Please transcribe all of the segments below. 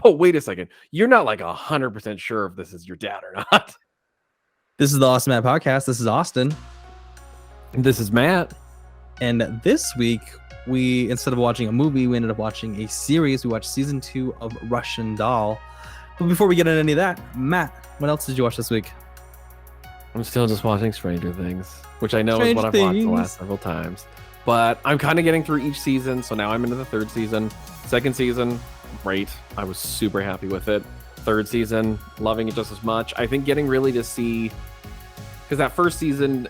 Oh, wait a second. You're not like 100% sure if this is your dad or not. This is the Awesome Matt Podcast. This is Austin. This is Matt. And this week, we, instead of watching a movie, we ended up watching a series. We watched season 2 of Russian Doll. But before we get into any of that, Matt, what else did you watch this week? I'm still just watching Stranger Things, which I know is Stranger what I've watched the Things. last several times. But I'm kind of getting through each season, so now I'm into the third season. Second season, great. I was super happy with it. Third season, loving it just as much. I think getting really to see, because that first season,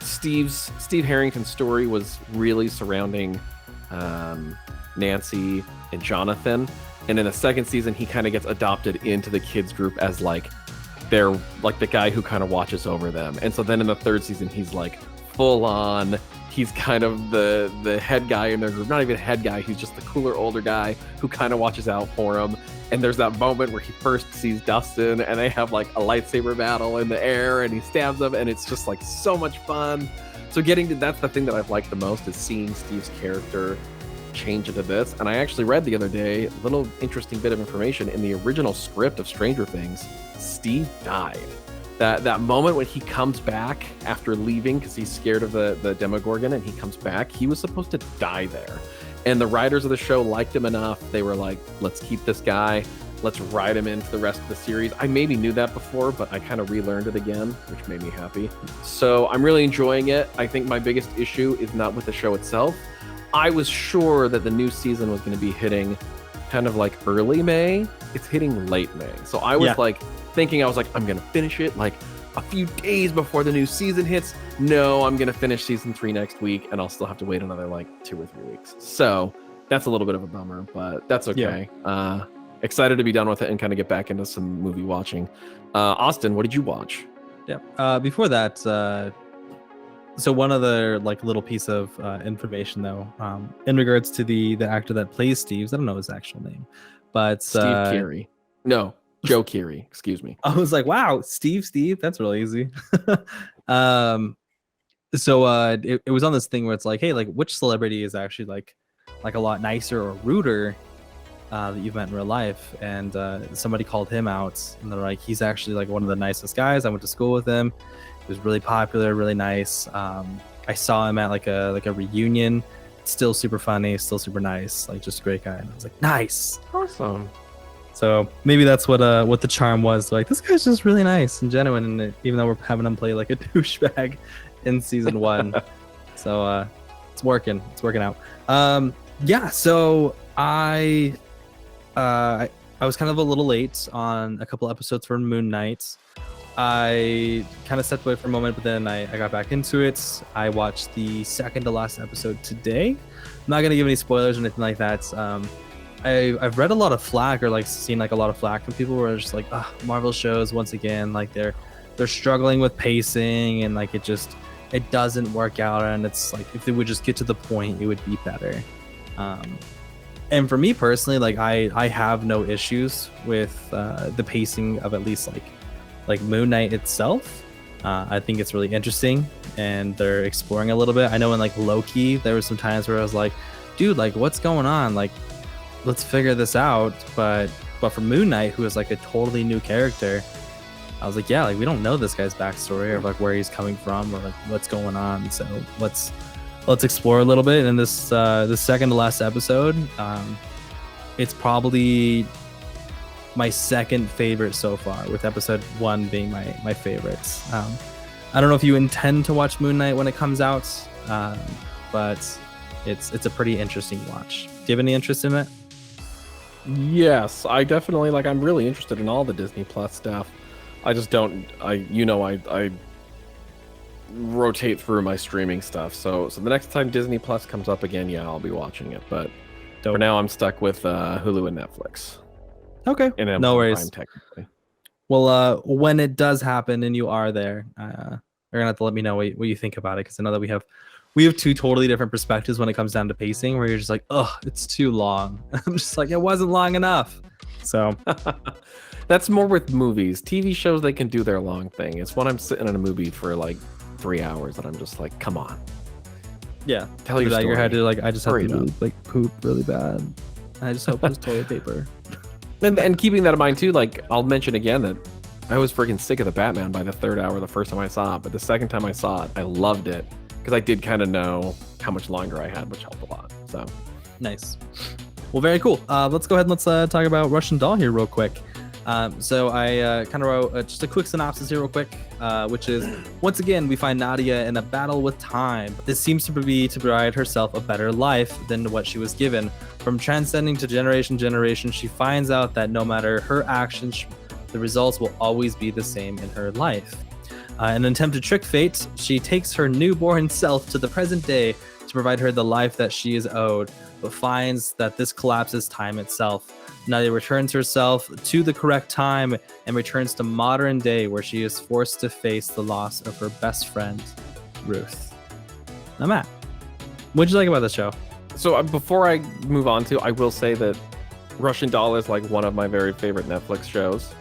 Steve Harrington's story was really surrounding Nancy and Jonathan, and in the second season, he kind of gets adopted into the kids group as like they're like the guy who kind of watches over them. And so then in the third season, he's like full on. He's kind of the head guy in their group. Not even a head guy. He's just the cooler older guy who kind of watches out for him. And there's that moment where he first sees Dustin and they have like a lightsaber battle in the air and he stabs him. And it's just like so much fun. So that's the thing that I've liked the most is seeing Steve's character change into this. And I actually read the other day, a little interesting bit of information in the original script of Stranger Things, Steve died. That moment when he comes back after leaving because he's scared of the Demogorgon and he comes back, he was supposed to die there. And the writers of the show liked him enough. They were like, let's keep this guy. Let's ride him into the rest of the series. I maybe knew that before, but I kind of relearned it again, which made me happy. So I'm really enjoying it. I think my biggest issue is not with the show itself. I was sure that the new season was going to be hitting kind of like early May. It's hitting late May. So I was thinking, I'm going to finish it like a few days before the new season hits. No, I'm going to finish season 3 next week and I'll still have to wait another like 2 or 3 weeks. So that's a little bit of a bummer, but that's okay. Yeah. Excited to be done with it and kind of get back into some movie watching. Austin, what did you watch? Yeah. Before that, so one other like little piece of information though, in regards to the actor that plays Steve, I don't know his actual name, but Steve Carey. No, Joe Keery. Excuse me. I was like, wow, Steve, that's really easy. So it was on this thing where it's like, hey, like which celebrity is actually like a lot nicer or ruder that you've met in real life? And somebody called him out and they're like, he's actually like one of the nicest guys. I went to school with him. He was really popular, really nice. I saw him at like a reunion. Still super funny, still super nice, like just a great guy. And I was like, nice. Awesome. So maybe that's what the charm was. Like, this guy's just really nice and genuine, and even though we're having him play like a douchebag in season 1. So it's working out. Yeah, so I was kind of a little late on a couple episodes for Moon Knight. I kind of stepped away for a moment, but then I got back into it. I watched the second to last episode today. I'm not going to give any spoilers or anything like that. I've read a lot of flack or like seen like a lot of flack from people where it's just like, Marvel shows once again, like they're struggling with pacing and like it doesn't work out, and it's like if they would just get to the point, it would be better. And for me personally, like I have no issues with the pacing of at least like Moon Knight itself. I think it's really interesting and they're exploring a little bit. I know in like Loki, there were some times where I was like, dude, like what's going on? Like, let's figure this out. But for Moon Knight, who is like a totally new character, I was like, yeah, like we don't know this guy's backstory or like where he's coming from or like what's going on. So let's explore a little bit. And in this second to last episode, it's probably my second favorite so far, with episode 1 being my favorites. I don't know if you intend to watch Moon Knight when it comes out, but it's a pretty interesting watch. Do you have any interest in it? Yes, I definitely I'm really interested in all the Disney Plus stuff. I just don't. I rotate through my streaming stuff. So the next time Disney Plus comes up again, yeah, I'll be watching it. But for now, I'm stuck with Hulu and Netflix. Okay, and no worries. Prime, technically. Well, when it does happen and you are there, you're gonna have to let me know what you think about it, because I know that we have 2 totally different perspectives when it comes down to pacing, where you're just like, oh, it's too long. I'm just like, it wasn't long enough. So that's more with movies. TV shows, they can do their long thing. It's when I'm sitting in a movie for like 3 hours and I'm just like, come on. Yeah. Tell your story. Your head to like, I just have to like poop really bad. I just hope it was toilet paper. And keeping that in mind too, like I'll mention again that I was freaking sick of the Batman by the third hour the first time I saw it, but the second time I saw it, I loved it because I did kind of know how much longer I had, which helped a lot. So Nice. Well, very cool. Let's go ahead and let's talk about Russian Doll here real quick. So I kind of wrote just a quick synopsis here real quick, which is, once again, we find Nadia in a battle with time. This seems to be to provide herself a better life than what she was given. From transcending to generation, she finds out that no matter her actions, the results will always be the same in her life. In an attempt to trick fate, she takes her newborn self to the present day to provide her the life that she is owed, but finds that this collapses time itself. Nadia returns herself to the correct time and returns to modern day, where she is forced to face the loss of her best friend, Ruth. Now, Matt, what'd you like about this show? So before I move on to, I will say that Russian Doll is like one of my very favorite Netflix shows.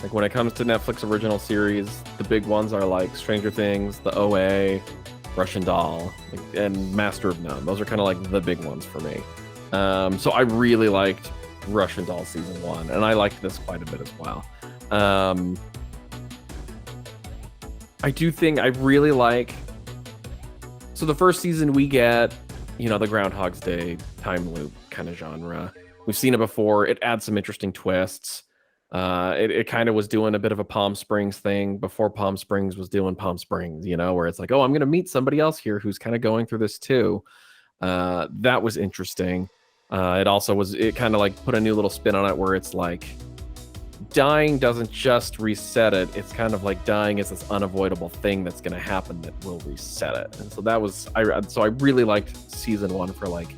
Like when it comes to Netflix original series, the big ones are like Stranger Things, The OA, Russian Doll, and Master of None. Those are kind of like the big ones for me. So I really liked Russian Doll season 1, and I liked this quite a bit as well. I do think I really like. So the first season we get, you know, the Groundhog's Day time loop kind of genre. We've seen it before. It adds some interesting twists. It kind of was doing a bit of a Palm Springs thing before Palm Springs was doing Palm Springs, you know, where it's like, oh, I'm going to meet somebody else here who's kind of going through this too. That was interesting. It kind of like put a new little spin on it where it's like dying doesn't just reset it. It's kind of like dying is this unavoidable thing that's going to happen that will reset it. And so that was, I really liked season 1 for like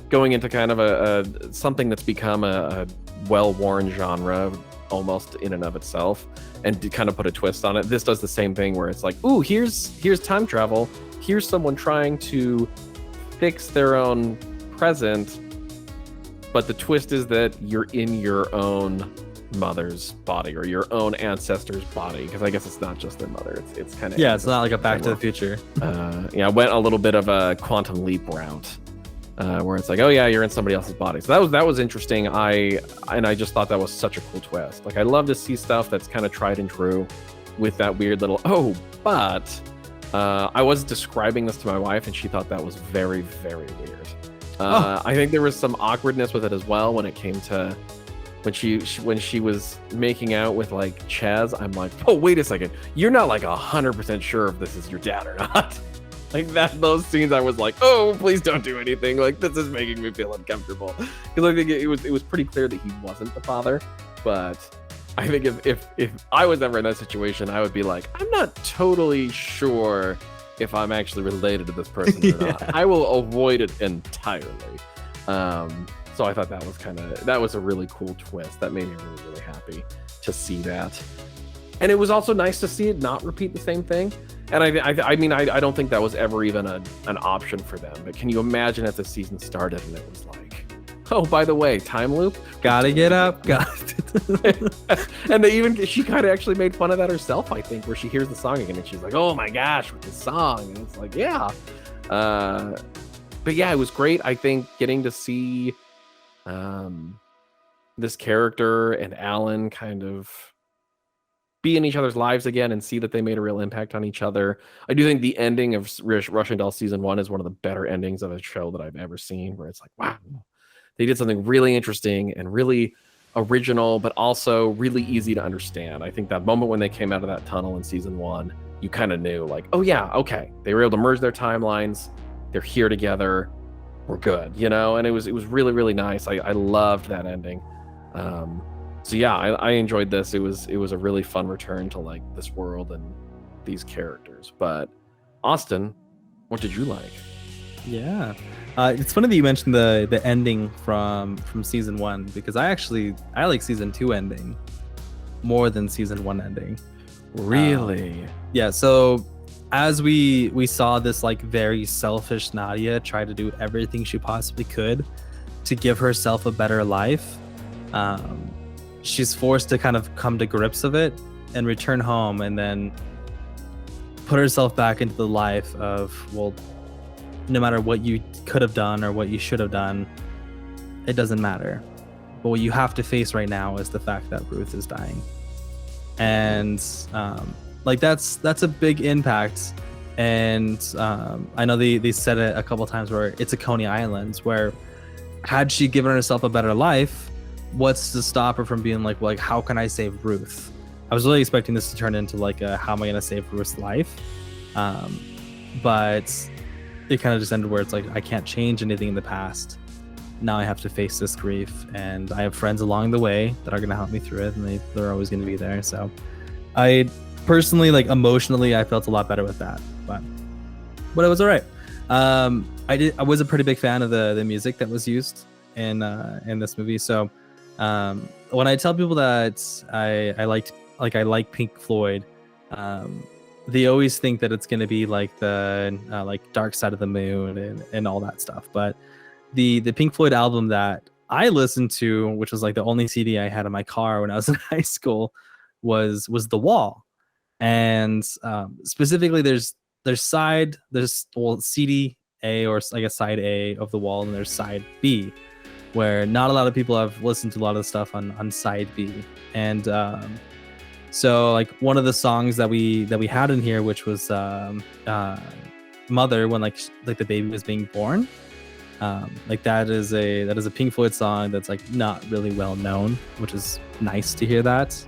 going into kind of a something that's become a well-worn genre almost in and of itself, and to kind of put a twist on it. This does the same thing where it's like, ooh, here's time travel. Here's someone trying to fix their own present, but the twist is that you're in your own mother's body or your own ancestor's body, because I guess it's not just their mother. It's kind of, yeah, it's not like a Back to the Future. I went a little bit of a Quantum Leap route. Where it's like, oh yeah, you're in somebody else's body. So that was interesting. I just thought that was such a cool twist. Like I love to see stuff that's kind of tried and true, with that weird little but I was describing this to my wife and she thought that was very, very weird. I think there was some awkwardness with it as well when it came to when she was making out with like Chaz. I'm like, oh wait a second, you're not like 100% sure if this is your dad or not. Like those scenes, I was like, "Oh, please don't do anything. Like this is making me feel uncomfortable." Because I think it was pretty clear that he wasn't the father. But I think if I was ever in that situation, I would be like, "I'm not totally sure if I'm actually related to this person or not. I will avoid it entirely." So I thought that was a really cool twist. That made me really, really happy to see that. And it was also nice to see it not repeat the same thing. And I mean, I don't think that was ever even an option for them. But can you imagine if the season started and it was like, oh, by the way, time loop? Gotta get up. And she kind of actually made fun of that herself, I think, where she hears the song again and she's like, oh my gosh, with this song. And it's like, yeah. But yeah, it was great. I think getting to see this character and Alan kind of be in each other's lives again and see that they made a real impact on each other. I do think the ending of Russian Doll season 1 is one of the better endings of a show that I've ever seen, where it's like, wow, they did something really interesting and really original, but also really easy to understand. I think that moment when they came out of that tunnel in season 1, you kind of knew like, oh yeah, okay, they were able to merge their timelines. They're here together. We're good, you know? And it was really, really nice. I loved that ending. So yeah, I enjoyed this. It was a really fun return to like this world and these characters. But Austin, what did you like? Yeah, it's funny that you mentioned the ending from season 1, because I like season 2 ending more than season 1 ending. Really? Yeah. So as we saw this like very selfish Nadia try to do everything she possibly could to give herself a better life. She's forced to kind of come to grips of it and return home, and then put herself back into the life of, well, no matter what you could have done or what you should have done, it doesn't matter. but what you have to face right now is the fact that Ruth is dying. And like that's a big impact. And I know they said it a couple times where it's a Coney Island, where had she given herself a better life, what's to stop her from being like, well, like, how can I save Ruth? I was really expecting this to turn into like a, how am I going to save Ruth's life? But it kind of just ended where it's like, I can't change anything in the past. Now I have to face this grief, and I have friends along the way that are going to help me through it, and they're always going to be there. So I personally, like, emotionally, I felt a lot better with that, but it was all right. I was a pretty big fan of the music that was used in this movie. So when I tell people that I like Pink Floyd, they always think that it's going to be like the like Dark Side of the Moon and all that stuff. But the Pink Floyd album that I listened to, which was like the only CD I had in my car when I was in high school, was The Wall. And specifically, there's CD A, or I guess side A of The Wall, and there's side B, where not a lot of people have listened to a lot of the stuff on side B. And so like one of the songs that we had in here, which was Mother, when like the baby was being born, like that is a Pink Floyd song that's like not really well known, which is nice to hear that.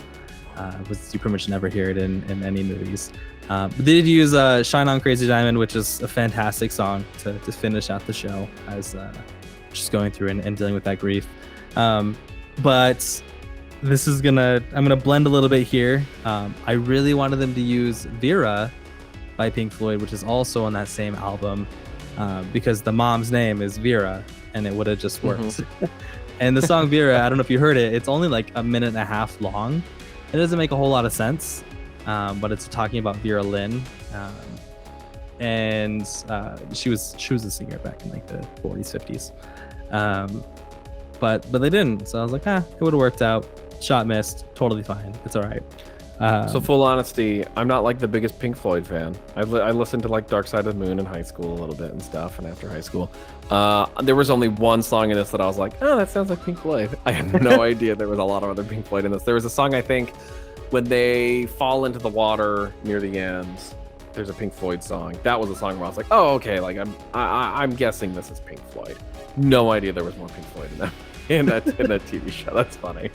You pretty much never hear it in any movies. But they did use Shine On Crazy Diamond, which is a fantastic song to finish out the show, as just going through and dealing with that grief. But this is I'm gonna blend a little bit here. I really wanted them to use Vera by Pink Floyd, which is also on that same album, because the mom's name is Vera, and it would have just worked. Mm-hmm. And the song Vera, I don't know if you heard it, it's only like a minute and a half long. It doesn't make a whole lot of sense, but it's talking about Vera Lynn, and she was a singer back in like the 40s, 50s. But they didn't, so I was like, it would have worked out. Shot missed, totally fine. It's all right. So full honesty, I'm not like the biggest Pink Floyd fan. I listened to like Dark Side of the Moon in high school a little bit and stuff, and after high school, there was only one song in this that I was like, oh, that sounds like Pink Floyd. I had no idea there was a lot of other Pink Floyd in this. There was a song, I think, when they fall into the water near the end, there's a Pink Floyd song. That was a song where I was like, oh, okay, like I'm guessing this is Pink Floyd. No idea there was more Pink Floyd in that TV show. That's funny.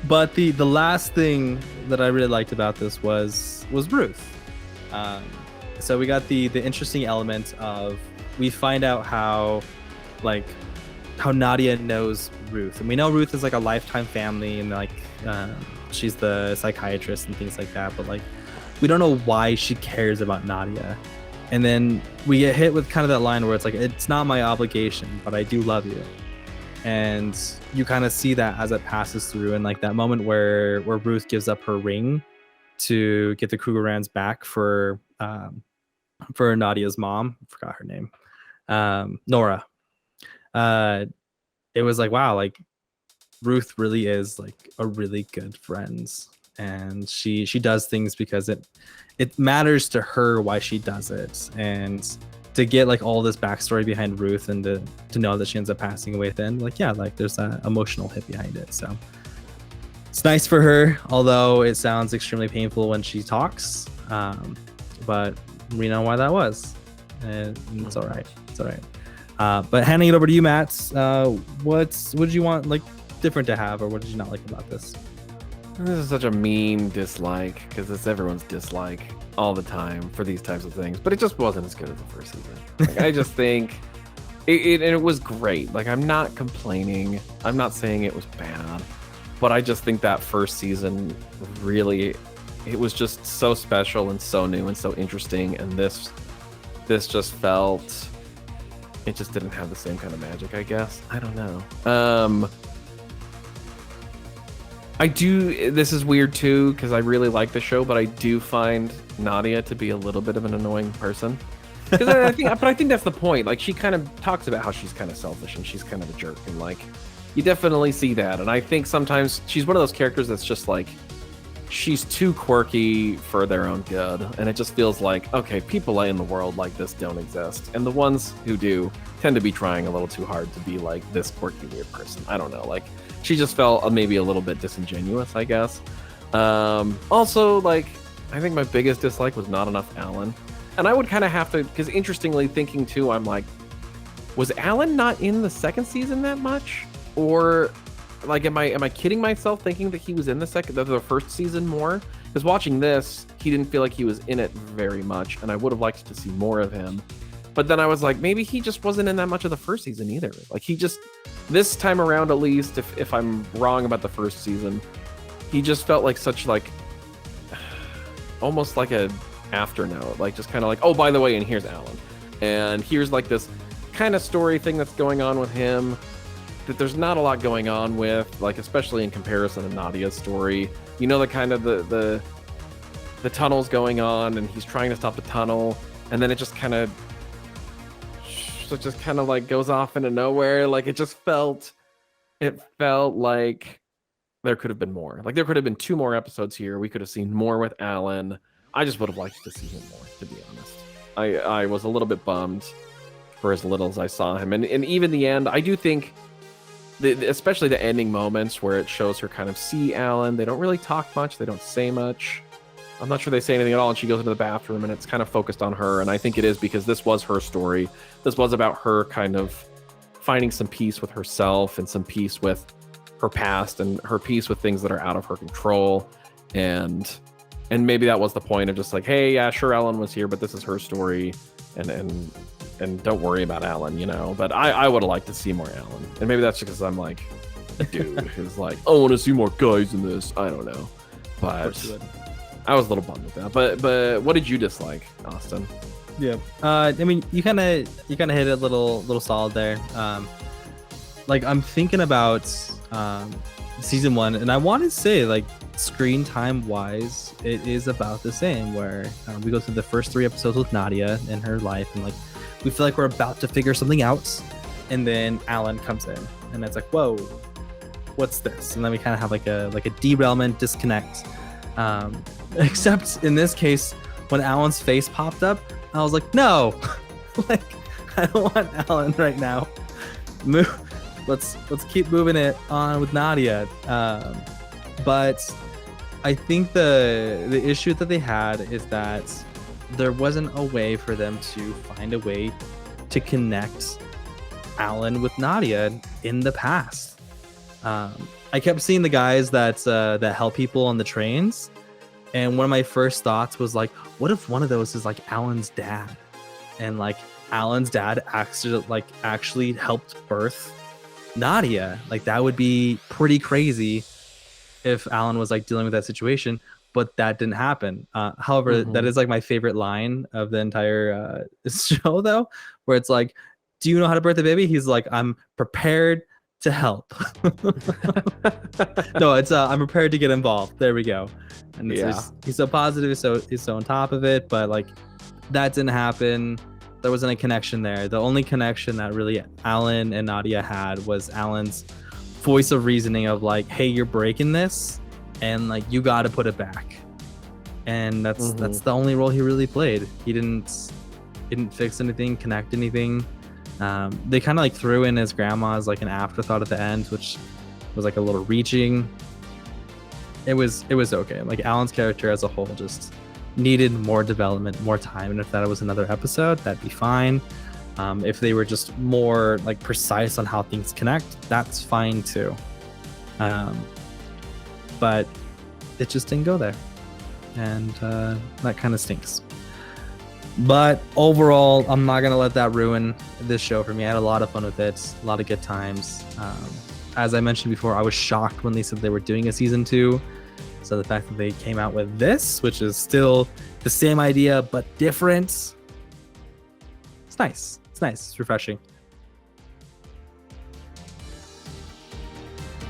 But the last thing that I really liked about this was Ruth. So we got the interesting element of, we find out how Nadia knows Ruth, and we know Ruth is like a lifetime family, and like she's the psychiatrist and things like that, but like we don't know why she cares about Nadia. And then we get hit with kind of that line where it's like, it's not my obligation, but I do love you. And you kind of see that as it passes through, and like that moment where Ruth gives up her ring to get the Krugerrands back for Nadia's mom. I forgot her name. Nora. It was like, wow, like Ruth really is like a really good friend, and she does things because it matters to her why she does it. And to get like all this backstory behind Ruth, and to know that she ends up passing away at the end, like, yeah, like there's that emotional hit behind it. So it's nice for her, although it sounds extremely painful when she talks. But we know why that was, and it's all right. It's all right. But handing it over to you, Matt, what did you want like different to have, or what did you not like about this? This is such a mean dislike, because it's everyone's dislike all the time for these types of things, but it just wasn't as good as the first season. Like, I just think it was great. Like, I'm not complaining. I'm not saying it was bad, but I just think that first season really, it was just so special and so new and so interesting, and this just felt, it just didn't have the same kind of magic, I guess. I don't know. This is weird too, because I really like the show, but I do find Nadia to be a little bit of an annoying person. But I think that's the point. Like, she kind of talks about how she's kind of selfish and she's kind of a jerk, and like, you definitely see that. And I think sometimes she's one of those characters that's just like, she's too quirky for their own good, and it just feels like, okay, people in the world like this don't exist, and the ones who do tend to be trying a little too hard to be like this quirky weird person. I don't know, like she just felt maybe a little bit disingenuous, I guess. Also, like, I think my biggest dislike was not enough Alan, and I would kind of have to, because interestingly thinking too, I'm like, was Alan not in the second season that much, or like am I kidding myself thinking that he was in the first season more? Because watching this, he didn't feel like he was in it very much, and I would have liked to see more of him. But then I was like, maybe he just wasn't in that much of the first season either. Like he just, this time around at least, if I'm wrong about the first season, he just felt like such like, almost like a afternote, like just kind of like, oh, by the way, and here's Alan. And here's like this kind of story thing that's going on with him that there's not a lot going on with, like especially in comparison to Nadia's story. You know, the kind of the tunnel's going on and he's trying to stop the tunnel, and then it just kind of like goes off into nowhere. Like it felt like there could have been more. Like there could have been 2 more episodes here. We could have seen more with Alan. I just would have liked to see him more, to be honest. I was a little bit bummed for as little as I saw him. And even the end, I do think, especially the ending moments where it shows her kind of see Alan, they don't really talk much. They don't say much. I'm not sure they say anything at all, and she goes into the bathroom, and it's kind of focused on her. And I think it is because this was her story. This was about her kind of finding some peace with herself and some peace with her past and her peace with things that are out of her control. And maybe that was the point of just like, hey, yeah, sure, Alan was here, but this is her story, and don't worry about Alan, you know. But I would have liked to see more Alan, and maybe that's because I'm like a dude who's like, I want to see more guys in this. I don't know, but I was a little bummed with that. But what did you dislike, Austin? Yeah, I mean, you kind of hit a little solid there. Like I'm thinking about season 1, and I want to say like screen time wise, it is about the same. Where we go through the first 3 episodes with Nadia and her life, and like we feel like we're about to figure something out, and then Alan comes in, and it's like, whoa, what's this? And then we kind of have like a derailment, disconnect. Except in this case, when Alan's face popped up, I was like, no, like I don't want Alan right now. Let's keep moving it on with Nadia. But I think the issue that they had is that there wasn't a way for them to find a way to connect Alan with Nadia in the past. I kept seeing the guys that help people on the trains, and one of my first thoughts was like, what if one of those is like Alan's dad, and like Alan's dad actually helped birth Nadia? Like that would be pretty crazy if Alan was like dealing with that situation, but that didn't happen. However, that is like my favorite line of the entire show, though, where it's like, do you know how to birth a baby? He's like, I'm prepared to help. No, it's I'm prepared to get involved. There we go. And it's just, he's so positive, so he's so on top of it, but like that didn't happen. There wasn't a connection there. The only connection that really Alan and Nadia had was Alan's voice of reasoning of like, hey, you're breaking this, and like you got to put it back. And that's the only role he really played. He didn't fix anything, connect anything. They kind of like threw in his grandma as like an afterthought at the end, which was like a little reaching. It was okay. Like Alan's character as a whole just needed more development, more time, and if that was another episode, that'd be fine. If they were just more like precise on how things connect, that's fine too. But it just didn't go there, and that kind of stinks. But overall, I'm not gonna let that ruin this show for me. I had a lot of fun with it, a lot of good times. As I mentioned before, I was shocked when they said they were doing a season 2. So the fact that they came out with this, which is still the same idea but different, it's nice. It's nice. It's refreshing.